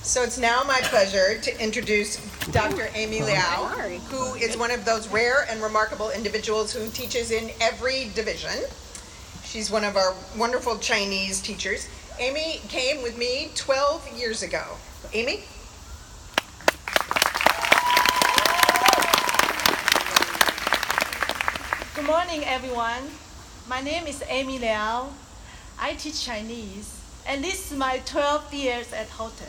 So it's now my pleasure to introduce Dr. Amy Liao, who is one of those rare and remarkable individuals who teaches in every division. She's one of our wonderful Chinese teachers. Amy came with me 12 years ago. Amy? Good morning, everyone. My name is Amy Liao. I teach Chinese, and this is my 12 years at Holton.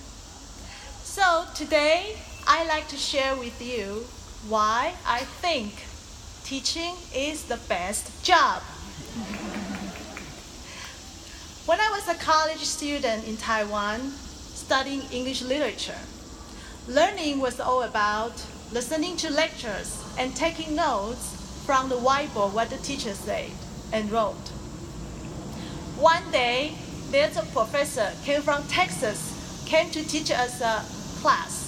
So today, I'd like to share with you why I think teaching is the best job. When I was a college student in Taiwan, studying English literature, learning was all about listening to lectures and taking notes from the whiteboard what the teacher said and wrote. One day, there's a professor came from Texas, came to teach us a class.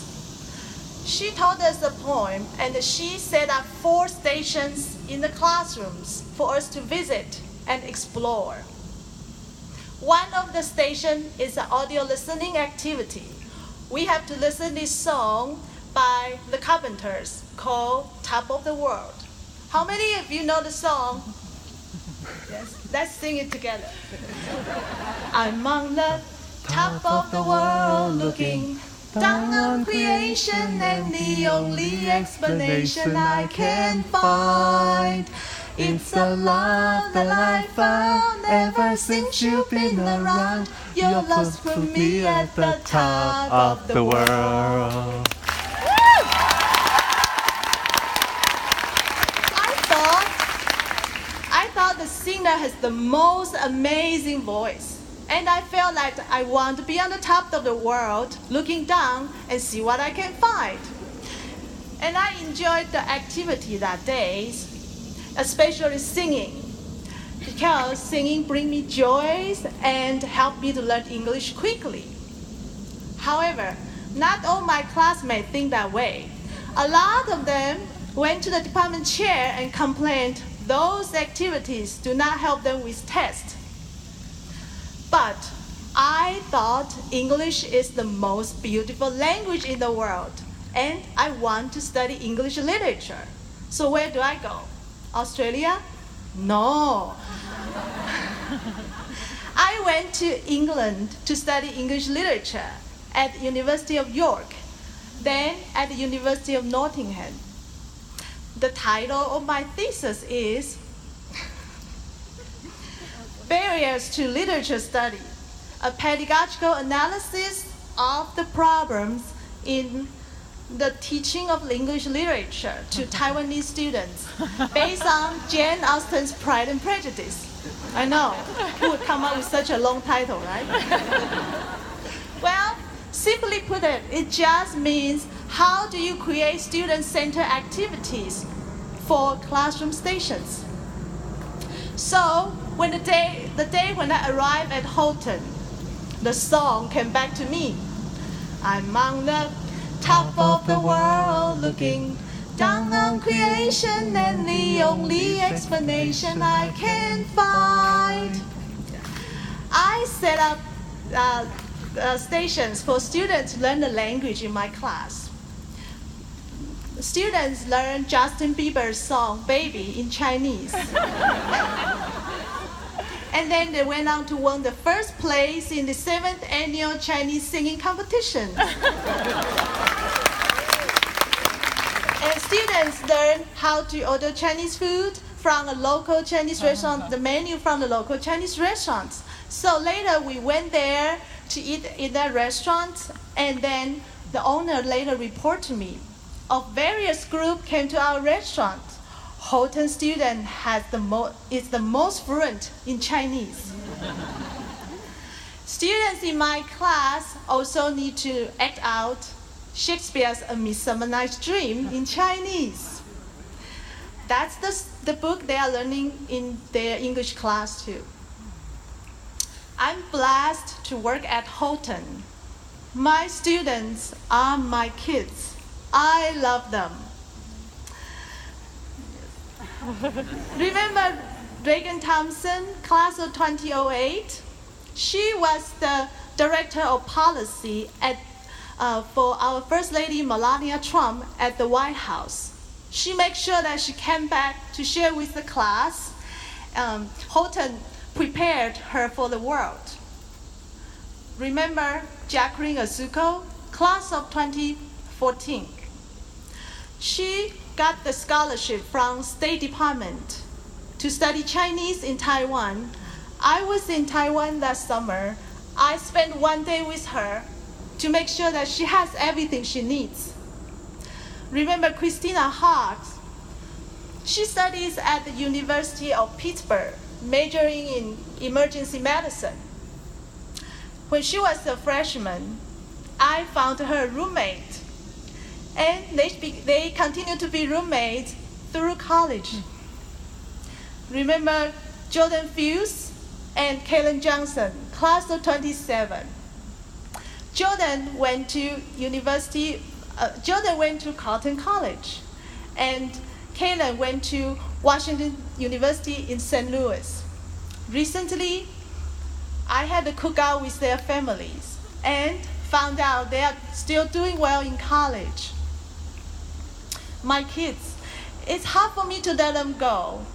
She taught us a poem and she set up 4 stations in the classrooms for us to visit and explore. One of the stations is an audio listening activity. We have to listen this song by the Carpenters called Top of the World. How many of you know the song? Yes, let's sing it together. I'm on the top of the world looking down on creation, and the only explanation I can find, it's the love that I found ever since you've been around. Your love's put me at the top of the world. I thought the singer has the most amazing voice. And I felt like I want to be on the top of the world, looking down and see what I can find. And I enjoyed the activity that day, especially singing, because singing brings me joy and helped me to learn English quickly. However, not all my classmates think that way. A lot of them went to the department chair and complained those activities do not help them with tests. But I thought English is the most beautiful language in the world, and I want to study English literature. So where do I go? Australia? No. I went to England to study English literature at the University of York, then at the University of Nottingham. The title of my thesis is Barriers to Literature Study, a pedagogical analysis of the problems in the teaching of English literature to Taiwanese students based on Jane Austen's Pride and Prejudice. I know, who would come up with such a long title, right? Well, simply put it, it just means how do you create student-centered activities for classroom stations. So, when the day when I arrived at Holton, the song came back to me. I'm on the top of the world looking down on creation, and the only explanation I can find. I set up stations for students to learn the language in my class. Students learn Justin Bieber's song, Baby, in Chinese. And then they went on to win the first place in the 7th annual Chinese singing competition. And students learn how to order Chinese food from a local Chinese restaurant, the menu from the local Chinese restaurants. So later we went there to eat in that restaurant, and then the owner later reported to me of various groups came to our restaurant. Holton student is the most fluent in Chinese. Students in my class also need to act out Shakespeare's A Midsummer Night's Dream in Chinese. That's the book they are learning in their English class too. I'm blessed to work at Holton. My students are my kids. I love them. Remember Reagan Thompson, class of 2008? She was the director of policy at for our First Lady Melania Trump at the White House. She made sure that she came back to share with the class. Holton prepared her for the world. Remember Jacqueline Azuko, class of 2014. She got the scholarship from State Department to study Chinese in Taiwan. I was in Taiwan last summer. I spent one day with her to make sure that she has everything she needs. Remember Christina Hart? She studies at the University of Pittsburgh, majoring in emergency medicine. When she was a freshman, I found her roommate, and they continued to be roommates through college. Remember Jordan Fuse and Kalen Johnson, class of 27. Jordan went to Carleton College, and Kalen went to Washington University in St. Louis. Recently, I had a cookout with their families and found out they are still doing well in college. My kids, it's hard for me to let them go.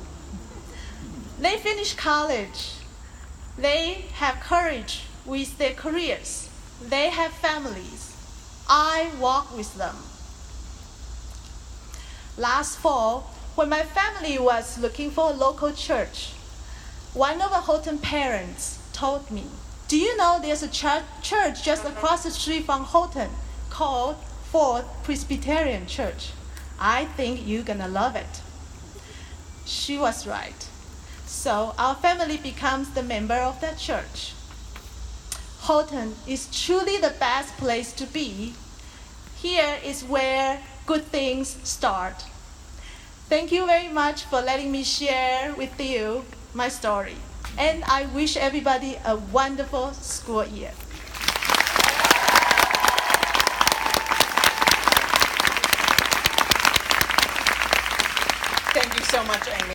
They finish college. They have courage with their careers. They have families. I walk with them. Last fall, when my family was looking for a local church, one of the Holton parents told me, "Do you know there's a church just across the street from Holton called Fourth Presbyterian Church? I think you're gonna love it." She was right. So our family becomes the member of that church. Holton is truly the best place to be. Here is where good things start. Thank you very much for letting me share with you my story. And I wish everybody a wonderful school year. Thank you so much, Amy.